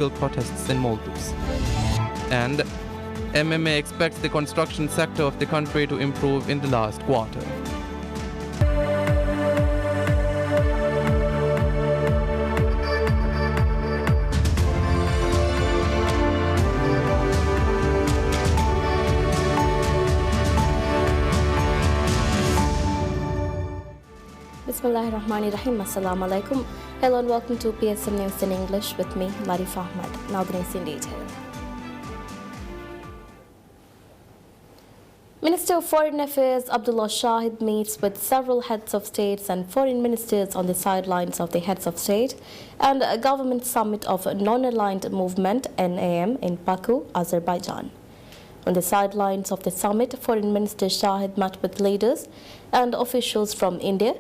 protests in Maldives. And MMA expects the construction sector of the country to improve in the last quarter. Bismillahirrahmanirrahim. Assalamu alaikum. Hello and welcome to PSM News in English with me, Larif Ahmad. Now the news in detail. Minister of Foreign Affairs Abdullah Shahid meets with several heads of states and foreign ministers on the sidelines of the heads of state and a government summit of non-aligned movement NAM in Baku, Azerbaijan. On the sidelines of the summit, Foreign Minister Shahid met with leaders and officials from India,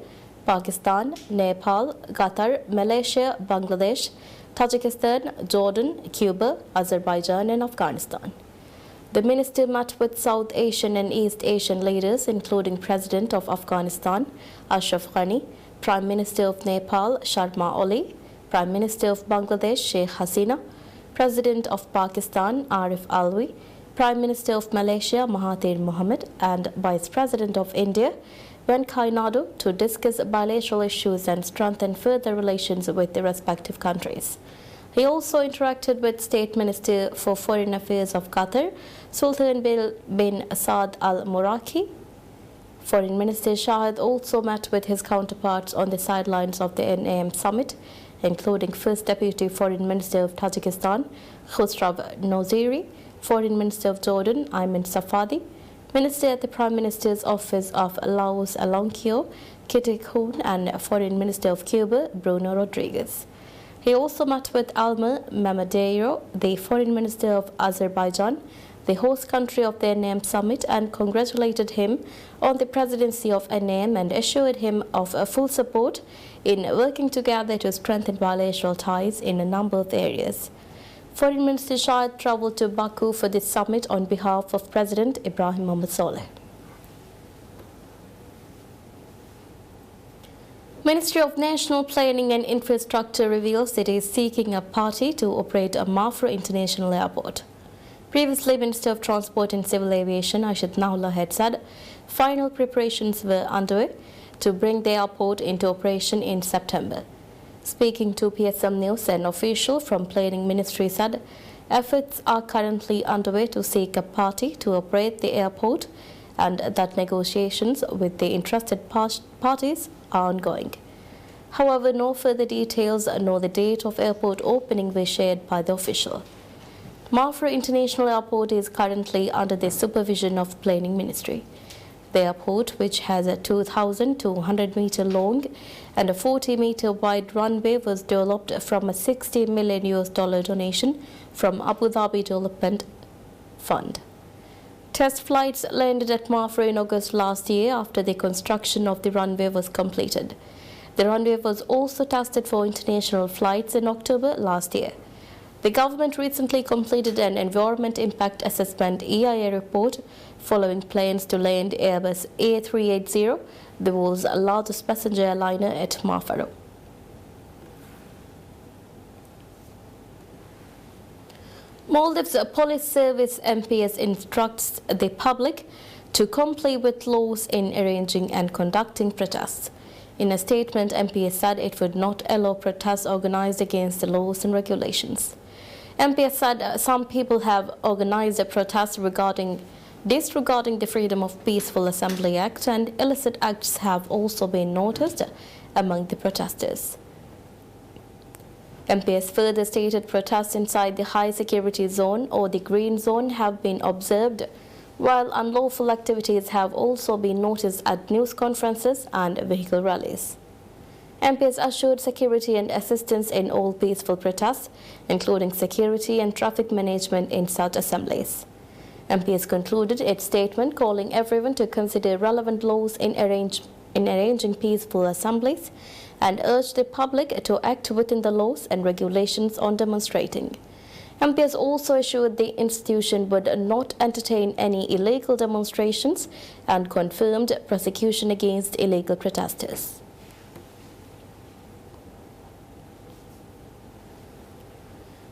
Pakistan, Nepal, Qatar, Malaysia, Bangladesh, Tajikistan, Jordan, Cuba, Azerbaijan and Afghanistan. The minister met with South Asian and East Asian leaders including President of Afghanistan, Ashraf Ghani, Prime Minister of Nepal, Sharma Oli, Prime Minister of Bangladesh, Sheikh Hasina, President of Pakistan, Arif Alvi, Prime Minister of Malaysia, Mahathir Mohamad and Vice President of India, Venkaiah Naidu to discuss bilateral issues and strengthen further relations with the respective countries. He also interacted with State Minister for Foreign Affairs of Qatar, Sultan bin Saad Al Muraki. Foreign Minister Shahid also met with his counterparts on the sidelines of the NAM summit, including First Deputy Foreign Minister of Tajikistan, Khusrav Noziri, Foreign Minister of Jordan, Ayman Safadi, Minister at the Prime Minister's Office of Laos Alonkio, Kitty Khoon, and Foreign Minister of Cuba, Bruno Rodriguez. He also met with Alma Mamadeiro, the Foreign Minister of Azerbaijan, the host country of the NAM summit, and congratulated him on the presidency of NAM and assured him of full support in working together to strengthen bilateral ties in a number of areas. Foreign Minister Shahid travelled to Baku for this summit on behalf of President Ibrahim Mohamed Soleh. Ministry of National Planning and Infrastructure reveals it is seeking a party to operate a Mafra International Airport. Previously, Minister of Transport and Civil Aviation Ashid Naullah had said final preparations were underway to bring the airport into operation in September. Speaking to PSM News, an official from Planning Ministry said efforts are currently underway to seek a party to operate the airport and that negotiations with the interested parties are ongoing. However, no further details nor the date of airport opening were shared by the official. Mafra International Airport is currently under the supervision of Planning Ministry. The airport, which has a 2,200-meter long and a 40-meter wide runway, was developed from a $60 million donation from Abu Dhabi Development Fund. Test flights landed at Mafra in August last year after the construction of the runway was completed. The runway was also tested for international flights in October last year. The government recently completed an Environment Impact Assessment EIA report following plans to land Airbus A380, the world's largest passenger airliner, at Mafra. Maldives Police Service MPS instructs the public to comply with laws in arranging and conducting protests. In a statement, MPS said it would not allow protests organized against the laws and regulations. MPS said some people have organized a protest disregarding the Freedom of Peaceful Assembly Act, and illicit acts have also been noticed among the protesters. MPS further stated protests inside the high security zone or the green zone have been observed, while unlawful activities have also been noticed at news conferences and vehicle rallies. MPS assured security and assistance in all peaceful protests, including security and traffic management in such assemblies. MPS concluded its statement calling everyone to consider relevant laws in arranging peaceful assemblies and urged the public to act within the laws and regulations on demonstrating. MPS also assured the institution would not entertain any illegal demonstrations and confirmed prosecution against illegal protesters.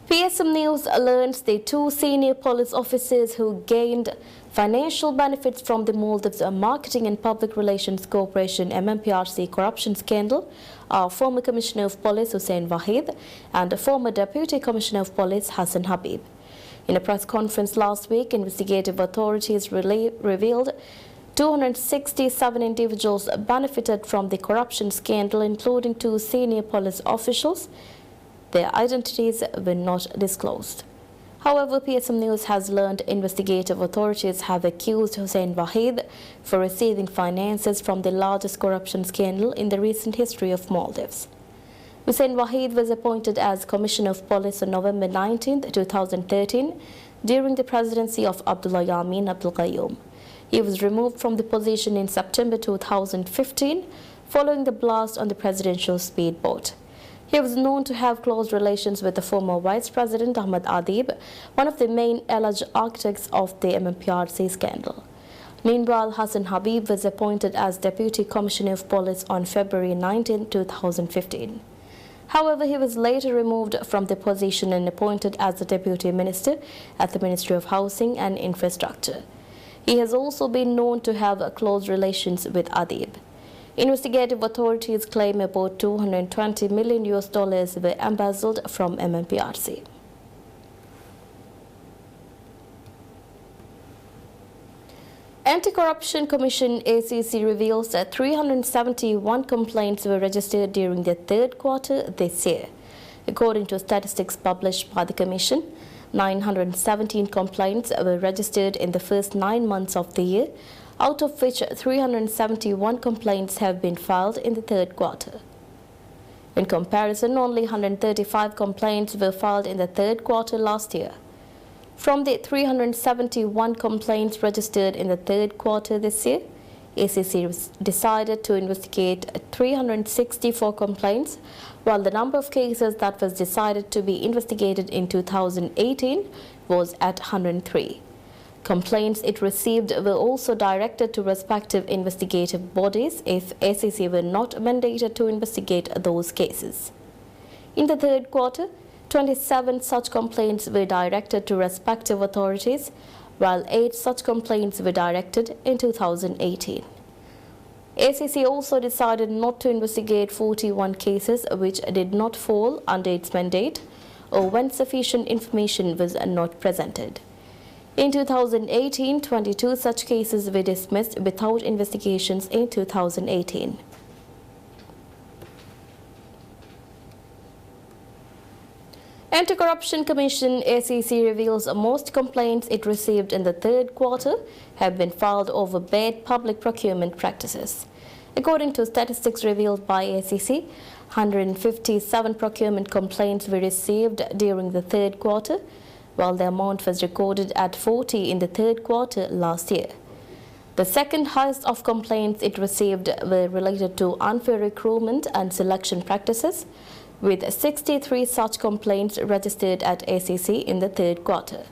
PSM News learns the two senior police officers who gained financial benefits from the Maldives Marketing and Public Relations Corporation MMPRC corruption scandal are former Commissioner of Police Hussein Wahid and former Deputy Commissioner of Police Hassan Habib. In a press conference last week, investigative authorities revealed 267 individuals benefited from the corruption scandal, including two senior police officials. Their identities were not disclosed. However, PSM News has learned investigative authorities have accused Hussein Wahid for receiving finances from the largest corruption scandal in the recent history of Maldives. Hussein Wahid was appointed as Commissioner of Police on November 19, 2013, during the presidency of Abdullah Yamin Abdul Qayyum. He was removed from the position in September 2015 following the blast on the presidential speedboat. He was known to have close relations with the former Vice President Ahmad Adib, one of the main alleged architects of the MMPRC scandal. Meanwhile, Hassan Habib was appointed as Deputy Commissioner of Police on February 19, 2015. However, he was later removed from the position and appointed as the Deputy Minister at the Ministry of Housing and Infrastructure. He has also been known to have close relations with Adib. Investigative authorities claim about $220 million were embezzled from MMPRC. AntiCorruption Commission ACC reveals that 371 complaints were registered during the third quarter this year. According to statistics published by the Commission, 917 complaints were registered in the first 9 months of the year, out of which 371 complaints have been filed in the third quarter. In comparison, only 135 complaints were filed in the third quarter last year. From the 371 complaints registered in the third quarter this year, ACC decided to investigate 364 complaints, while the number of cases that was decided to be investigated in 2018 was at 103. Complaints it received were also directed to respective investigative bodies if ACC were not mandated to investigate those cases. In the third quarter, 27 such complaints were directed to respective authorities, while 8 such complaints were directed in 2018. ACC also decided not to investigate 41 cases which did not fall under its mandate or when sufficient information was not presented. In 2018, 22 such cases were dismissed without investigations in 2018. AntiCorruption Commission ACC reveals most complaints it received in the third quarter have been filed over bad public procurement practices. According to statistics revealed by ACC, 157 procurement complaints were received during the third quarter, while the amount was recorded at 40 in the third quarter last year. The second highest of complaints it received were related to unfair recruitment and selection practices, with 63 such complaints registered at ACC in the third quarter.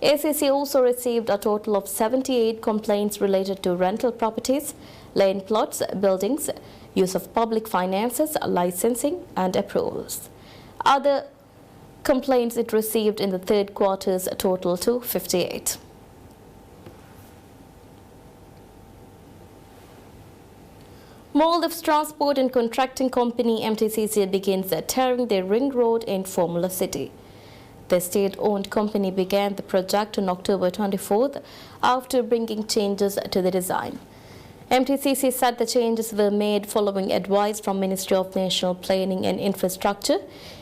ACC also received a total of 78 complaints related to rental properties, land plots, buildings, use of public finances, licensing, and approvals. Other complaints it received in the third quarter's total to 58. Maldives Transport and Contracting Company MTCC begins tearing the ring road in Formula City. The state-owned company began the project on October 24th after bringing changes to the design. MTCC said the changes were made following advice from Ministry of National Planning and Infrastructure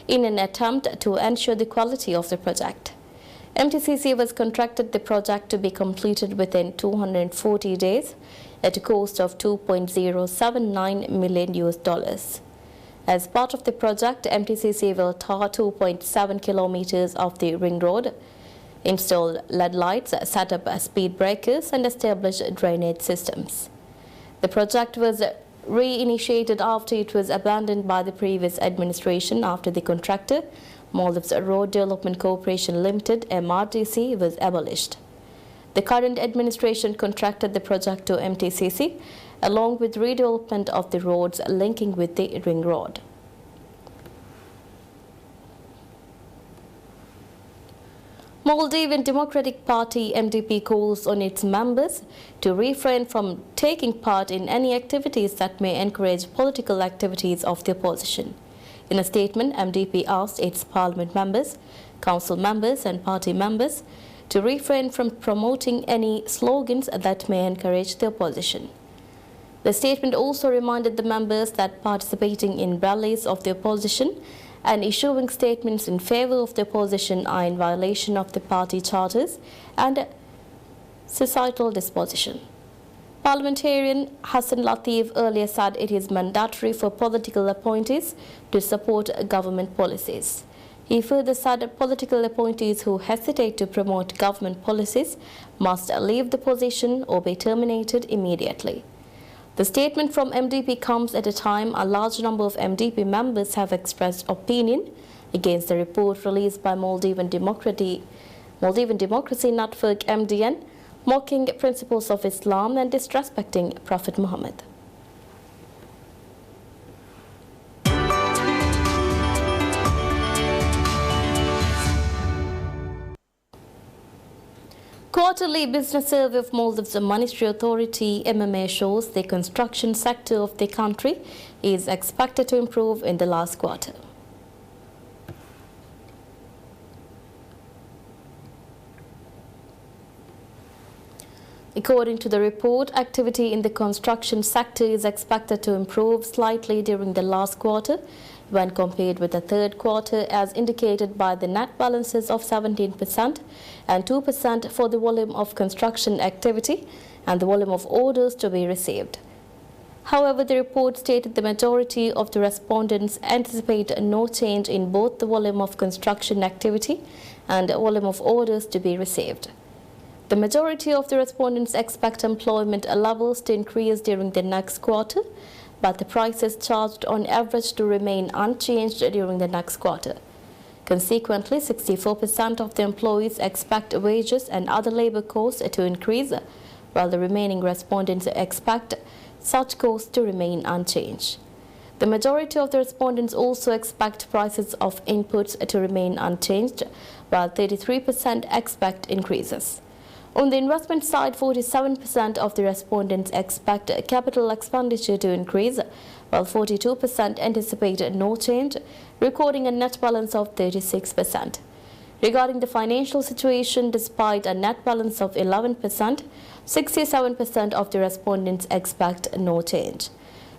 in an attempt to ensure the quality of the project. MTCC was contracted the project to be completed within 240 days at a cost of $2.079 million. As part of the project, MTCC will tar 2.7 kilometers of the ring road, install LED lights, set up speed breakers, and establish drainage systems. The project was reinitiated after it was abandoned by the previous administration after the contractor, Maldives Road Development Corporation Limited (MRDC), was abolished. The current administration contracted the project to MTCC along with redevelopment of the roads linking with the ring road. Maldivian Democratic Party MDP calls on its members to refrain from taking part in any activities that may encourage political activities of the opposition. In a statement, MDP asked its parliament members, council members and party members to refrain from promoting any slogans that may encourage the opposition. The statement also reminded the members that participating in rallies of the opposition and issuing statements in favor of the opposition are in violation of the party charters and societal disposition. Parliamentarian Hassan Latif earlier said it is mandatory for political appointees to support government policies. He further said that political appointees who hesitate to promote government policies must leave the position or be terminated immediately. The statement from MDP comes at a time a large number of MDP members have expressed opinion against the report released by Maldivian Democracy Network MDN, mocking principles of Islam and disrespecting Prophet Muhammad. Quarterly business survey of Maldives Monetary Authority MMA shows the construction sector of the country is expected to improve in the last quarter. According to the report, activity in the construction sector is expected to improve slightly during the last quarter when compared with the third quarter, as indicated by the net balances of 17% and 2% for the volume of construction activity and the volume of orders to be received. However, the report stated the majority of the respondents anticipate no change in both the volume of construction activity and the volume of orders to be received. The majority of the respondents expect employment levels to increase during the next quarter, but the prices charged on average to remain unchanged during the next quarter. Consequently, 64% of the employees expect wages and other labor costs to increase, while the remaining respondents expect such costs to remain unchanged. The majority of the respondents also expect prices of inputs to remain unchanged, while 33% expect increases. On the investment side, 47% of the respondents expect capital expenditure to increase, while 42% anticipate no change, recording a net balance of 36%. Regarding the financial situation, despite a net balance of 11%, 67% of the respondents expect no change.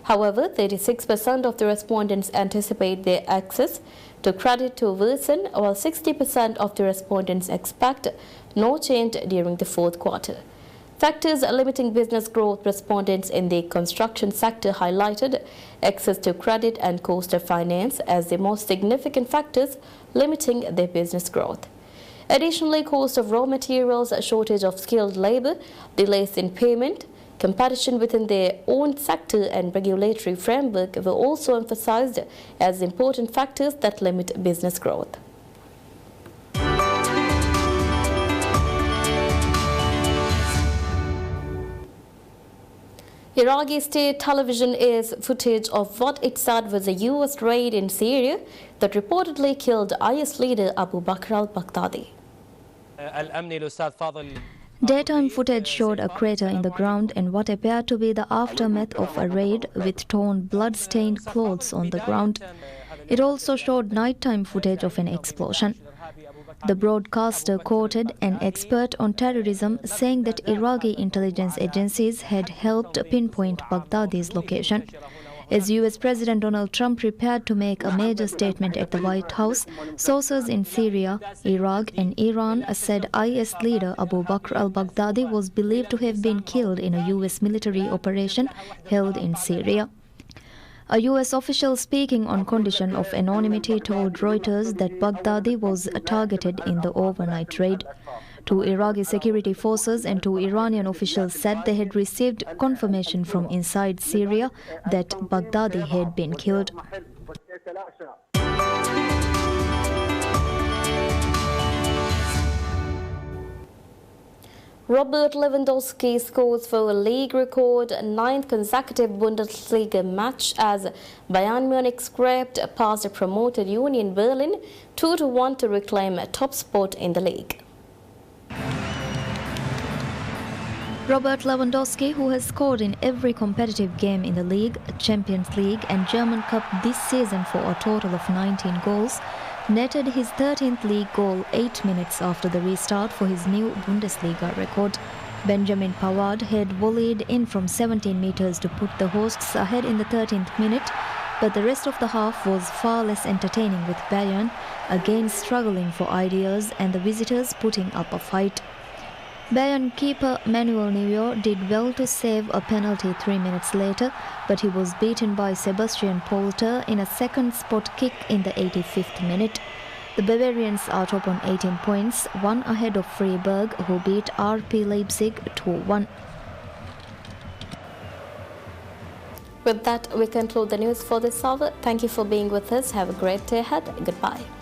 However, 36% of the respondents anticipate their access to credit to worsen, while 60% of the respondents expect no change during the fourth quarter. Factors limiting business growth, respondents in the construction sector highlighted access to credit and cost of finance as the most significant factors limiting their business growth. Additionally, cost of raw materials, a shortage of skilled labor, delays in payment, competition within their own sector and regulatory framework were also emphasized as important factors that limit business growth. Iraqi state television airs footage of what it said was a U.S. raid in Syria that reportedly killed IS leader Abu Bakr al-Baghdadi. Daytime footage showed a crater in the ground and what appeared to be the aftermath of a raid with torn, blood-stained clothes on the ground. It also showed nighttime footage of an explosion. The broadcaster quoted an expert on terrorism saying that Iraqi intelligence agencies had helped pinpoint Baghdadi's location. As U.S. President Donald Trump prepared to make a major statement at the White House, sources in Syria, Iraq and Iran said IS leader Abu Bakr al-Baghdadi was believed to have been killed in a U.S. military operation held in Syria. A U.S. official speaking on condition of anonymity told Reuters that Baghdadi was targeted in the overnight raid. Two Iraqi security forces and two Iranian officials said they had received confirmation from inside Syria that Baghdadi had been killed. Robert Lewandowski scores for a league record 9th consecutive Bundesliga match as Bayern Munich scraped past promoted Union Berlin 2-1 to reclaim a top spot in the league. Robert Lewandowski, who has scored in every competitive game in the league, Champions League and German Cup this season for a total of 19 goals, netted his 13th league goal 8 minutes after the restart for his new Bundesliga record. Benjamin Pavard had volleyed in from 17 meters to put the hosts ahead in the 13th minute, but the rest of the half was far less entertaining, with Bayern again struggling for ideas and the visitors putting up a fight. Bayern keeper Manuel Neuer did well to save a penalty 3 minutes later, but he was beaten by Sebastian Polter in a second spot kick in the 85th minute. The Bavarians are top on 18 points, one ahead of Freiburg, who beat RB Leipzig 2-1. With that, we conclude the news for this hour. Thank you for being with us. Have a great day ahead. Goodbye.